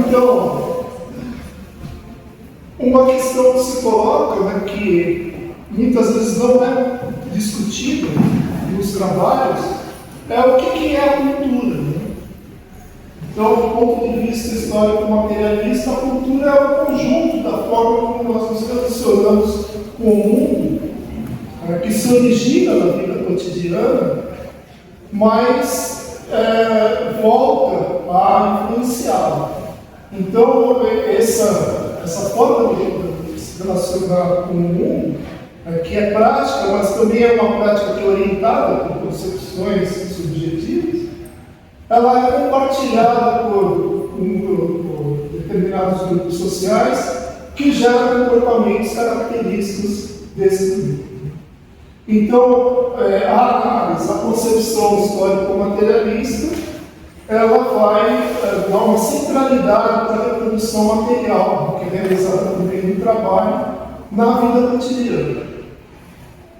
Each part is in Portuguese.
Então, uma questão que se coloca, né, que muitas vezes não é discutida nos trabalhos, é o que é a cultura. Né? Então, do ponto de vista histórico-materialista, a cultura é o conjunto da forma como nós nos relacionamos com o mundo, né, que se origina na vida cotidiana, mas volta a influenciá-la. Então, essa forma de se relacionar com o mundo, que é prática, mas também é uma prática que é orientada por concepções subjetivas, ela é compartilhada por determinados grupos sociais que geram comportamentos característicos desse grupo. Então, a análise, a concepção histórico-materialista, ela vai dar uma centralidade para a reprodução material, que é realizada também no trabalho, na vida cotidiana.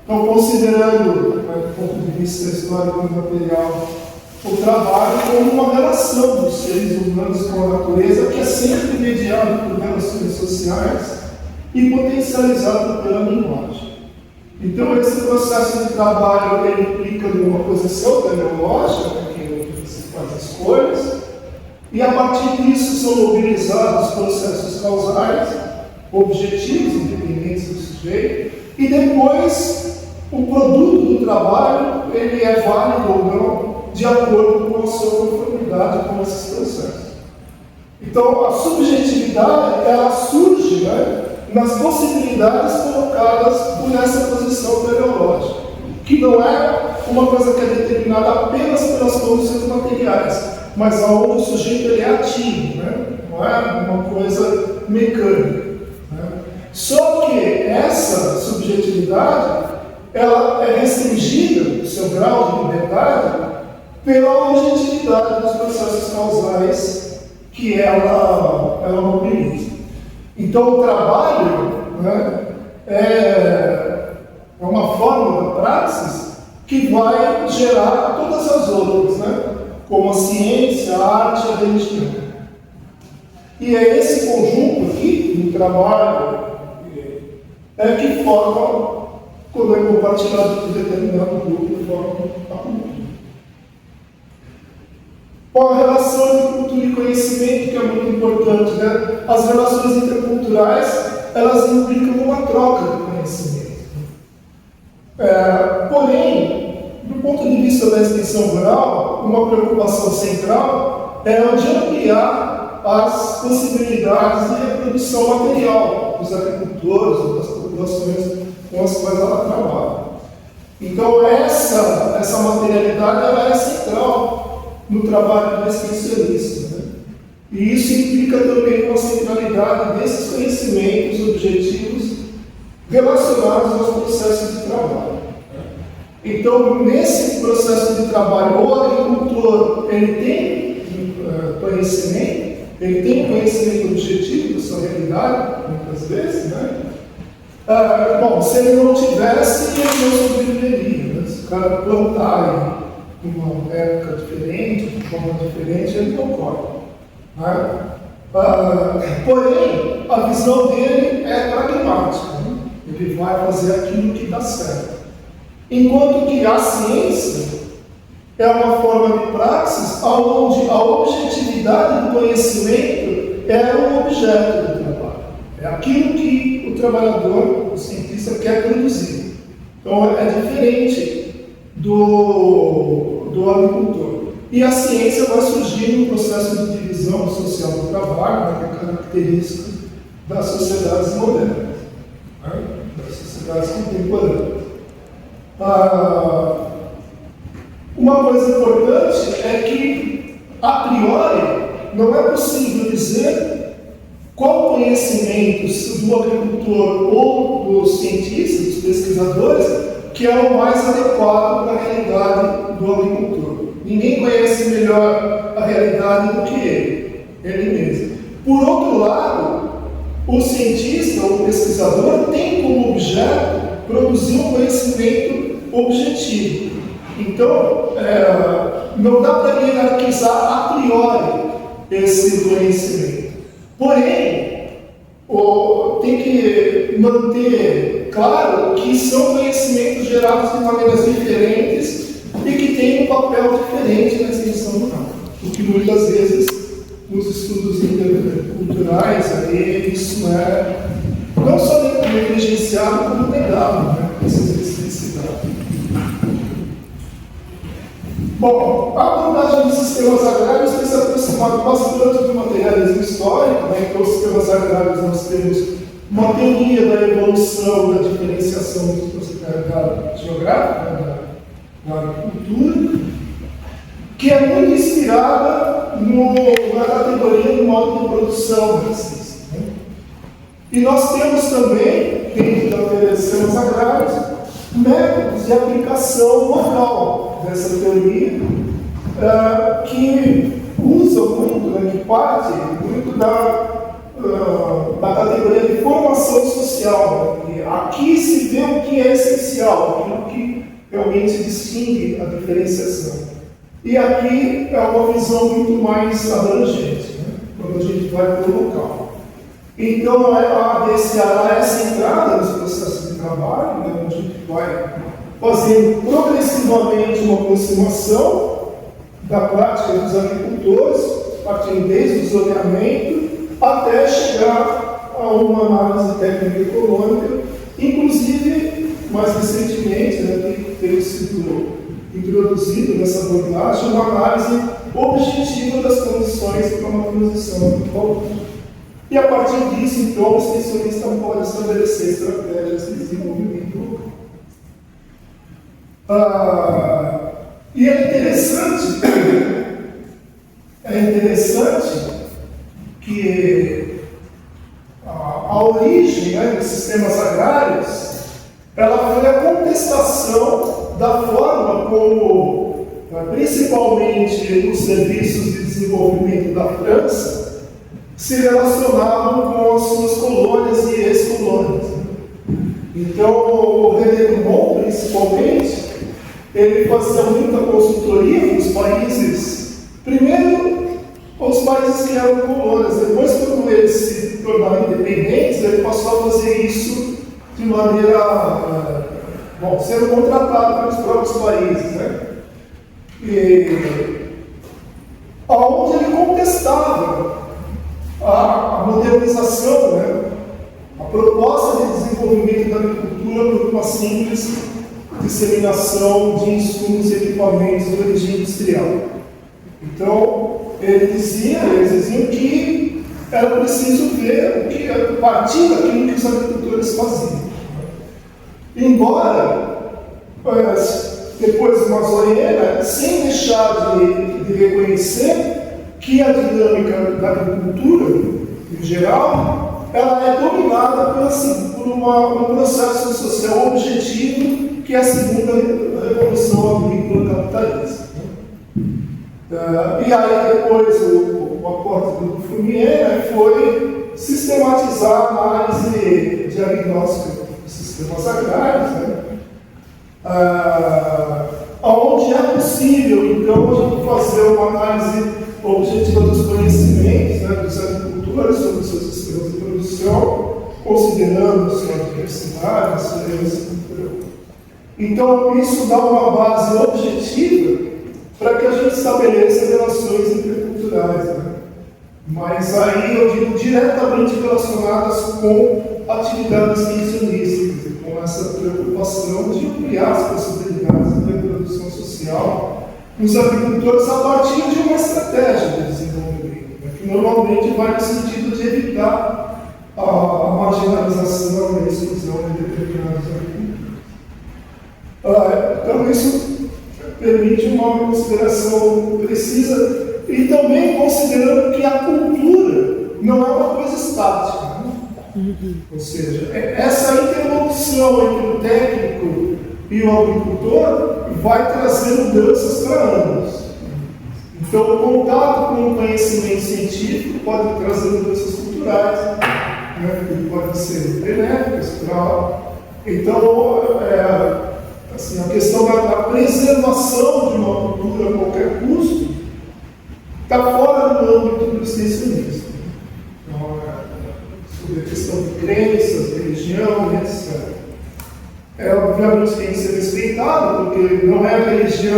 Então, considerando, do ponto de vista histórico-material, o trabalho como uma relação dos seres humanos com a natureza, que é sempre mediada por relações sociais e potencializada pela linguagem. Então, esse processo de trabalho ele implica numa posição teleológica, que você faz escolhas, e a partir disso são mobilizados processos causais, objetivos, independentes do sujeito, e depois o produto do trabalho ele é válido ou não, de acordo com a sua conformidade com esses processos. Então, a subjetividade ela surge, né, nas possibilidades colocadas por essa posição teleológica, que não é uma coisa que é determinada apenas pelas condições materiais, mas aonde o sujeito ele é ativo, né? Não é uma coisa mecânica. Né? Só que essa subjetividade ela é restringida, o seu grau de liberdade, pela objetividade dos processos causais que ela mobiliza. Então, o trabalho, né, é uma forma da praxis que vai gerar todas as outras, né, como a ciência, a arte e a religião. E é esse conjunto aqui, do trabalho, que forma, quando é compartilhado por determinado grupo, forma a cultura. Com a relação de cultura e conhecimento, que é muito importante, né? As relações interculturais, elas implicam uma troca de conhecimento. Porém, do ponto de vista da extensão rural, uma preocupação central é a de ampliar as possibilidades de reprodução material dos agricultores ou das populações com as quais ela trabalha. Então, essa materialidade ela é central no trabalho do extensionista. Né? E isso implica também uma centralidade desses conhecimentos objetivos relacionados aos processos de trabalho. Então, nesse processo de trabalho, o agricultor ele tem conhecimento, ele tem conhecimento objetivo da sua realidade, muitas vezes, né? Bom, se ele não tivesse, ele não sobreviveria. Né? Se o cara plantar em uma época diferente, de forma diferente, ele não corre. Né? Porém, a visão dele é pragmática. Né? Ele vai fazer aquilo que dá certo. Enquanto que a ciência é uma forma de praxis onde a objetividade do conhecimento é o objeto do trabalho. É aquilo que o trabalhador, o cientista, quer produzir. Então, é diferente do agricultor. E a ciência vai surgir no processo de divisão social do trabalho, né, que é característico das sociedades modernas, né, das sociedades contemporâneas. Uma coisa importante é que, a priori, não é possível dizer qual conhecimento do agricultor ou dos cientistas, dos pesquisadores, que é o mais adequado para a realidade do agricultor. Ninguém conhece melhor a realidade do que ele mesmo. Por outro lado, o cientista ou o pesquisador tem como objeto produzir um conhecimento objetivo. Então, não dá para hierarquizar a priori esse conhecimento. Porém, tem que manter claro que são conhecimentos gerados de maneiras diferentes e que têm um papel diferente na extensão rural. O que muitas vezes, nos estudos interculturais, aí, isso é não só negligenciado, como negado, né? Essas especificidades. Bom, a abordagem dos sistemas agrários tem se aproximado bastante do materialismo histórico, né? Então, os sistemas agrários nós temos uma teoria da evolução, da diferenciação da geográfica, da agricultura, que é muito inspirada na categoria do modo de produção da ciência, né? E nós temos também, dentro da teoria dos sistemas agrários, métodos de aplicação local dessa teoria, que usam muito, né, que parte muito da categoria de formação social. Né? Aqui se vê o que é essencial, aquilo que realmente distingue a diferenciação. E aqui é uma visão muito mais abrangente, né? Quando a gente vai para o local. Então, a ADCA é centrada nos processos de trabalho, né, onde a gente vai fazendo progressivamente uma aproximação da prática dos agricultores, partindo desde o zoneamento até chegar a uma análise técnica econômica, inclusive, mais recentemente, né, que tem sido introduzido nessa abordagem, uma análise objetiva das condições para uma transição agrícola. E a partir disso, então, o extensionista pode estabelecer estratégias de desenvolvimento local. E é interessante que a origem, né, dos sistemas agrários, ela foi a contestação da forma como, principalmente os serviços de desenvolvimento da França, se relacionavam com as suas colônias e ex-colônias. Então, o René Dumont, principalmente, ele fazia muita consultoria nos países, primeiro, os países que eram colônias, depois, quando eles se tornaram independentes, ele passou a fazer isso de maneira, sendo contratado pelos próprios países, né? Onde ele contestava a modernização, né? A proposta de desenvolvimento da agricultura por uma simples disseminação de insumos e equipamentos de origem industrial. Então, eles diziam que era preciso ver o que partir daquilo que os agricultores faziam. Embora, depois de Mazorena, sem deixar de reconhecer que a dinâmica da agricultura, em geral, ela é dominada por um processo social objetivo, que é a segunda revolução agrícola capitalista. E aí depois o aporte do Fournier foi sistematizar a análise diagnóstica dos sistemas agrários, né? Onde é possível, então, a gente fazer uma análise objetiva dos conhecimentos, né, dos agricultores sobre os seus sistemas de produção, considerando sua diversidade, sua herança cultural. Então, isso dá uma base objetiva para que a gente estabeleça relações interculturais, né? Mas aí eu digo diretamente relacionadas com atividades extensionistas, com essa preocupação de ampliar as possibilidades da reprodução social nos agricultores a partir de uma estratégia de desenvolvimento, né, que normalmente vai no sentido de evitar a marginalização e a exclusão de determinados agricultores. Então, isso permite uma consideração precisa e também considerando que a cultura não é uma coisa estática. Né? Ou seja, essa interlocução entre o técnico e o agricultor vai trazer mudanças para ambos. Então, o contato com o conhecimento científico pode trazer mudanças culturais, né, que podem ser benéficas para. Então, assim, a questão da preservação de uma cultura a qualquer custo está fora do âmbito do extensionismo. Então,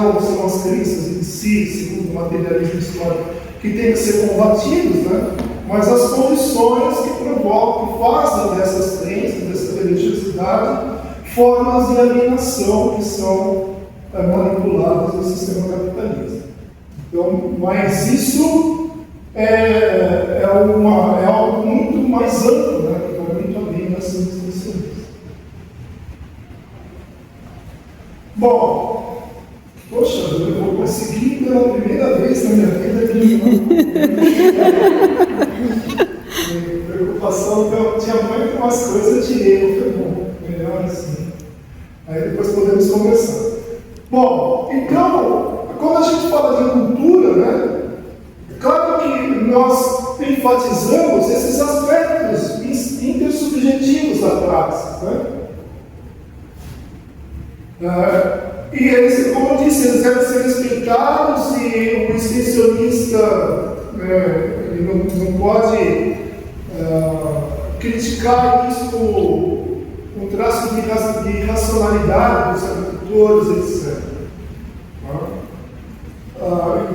são as crenças em si, segundo o materialismo histórico, que tem que ser combatidos, né? Mas as condições que provocam, que fazem dessas crenças, dessa religiosidade, formas de alienação que são manipuladas no sistema capitalista. Então, mas isso é algo muito mais amplo, né? Que vai muito além das existencialistas. Bom, poxa, eu vou conseguir pela primeira vez na minha vida preocupação, eu tinha muito mais coisas, eu tirei, eu falei, bom, melhor assim. Aí depois podemos conversar. Bom, então, quando a gente fala de cultura, né, é claro que nós enfatizamos esses aspectos intersubjetivos da praxe, né? E eles, como eu disse, eles devem ser respeitados e o extensionista ele não pode criticar isso com um traço de irracionalidade dos agricultores, etc.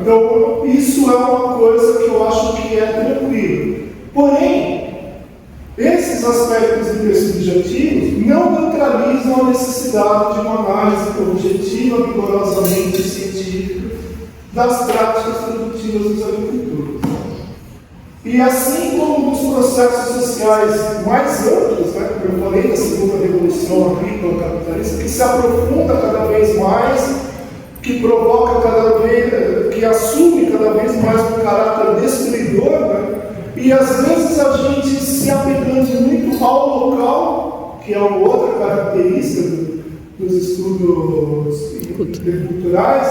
Então, isso é uma coisa que eu acho que é tranquilo. Porém, esses aspectos intersubjetivos não neutralizam a necessidade de uma análise objetiva, rigorosamente científica, das práticas produtivas dos agricultores. E assim como nos processos sociais mais amplos, né, como eu falei da segunda revolução agrícola capitalista, que se aprofunda cada vez mais, que provoca cada vez, que assume cada vez mais um caráter destruidor, né? E às vezes a gente se apegando muito ao local, que é uma outra característica dos estudos interculturais,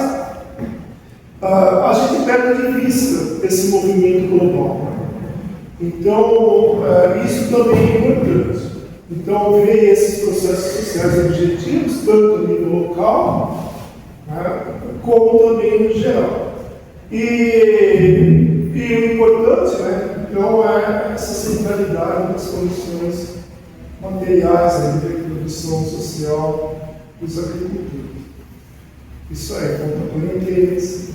a gente perde de vista esse movimento global. Então, isso também é importante. Então, ver esses processos sociais objetivos, tanto a nível local, né, como também no geral. E o importante, né, então, é essa centralidade das condições materiais de reprodução social dos agricultores. Isso aí, conta com interesse.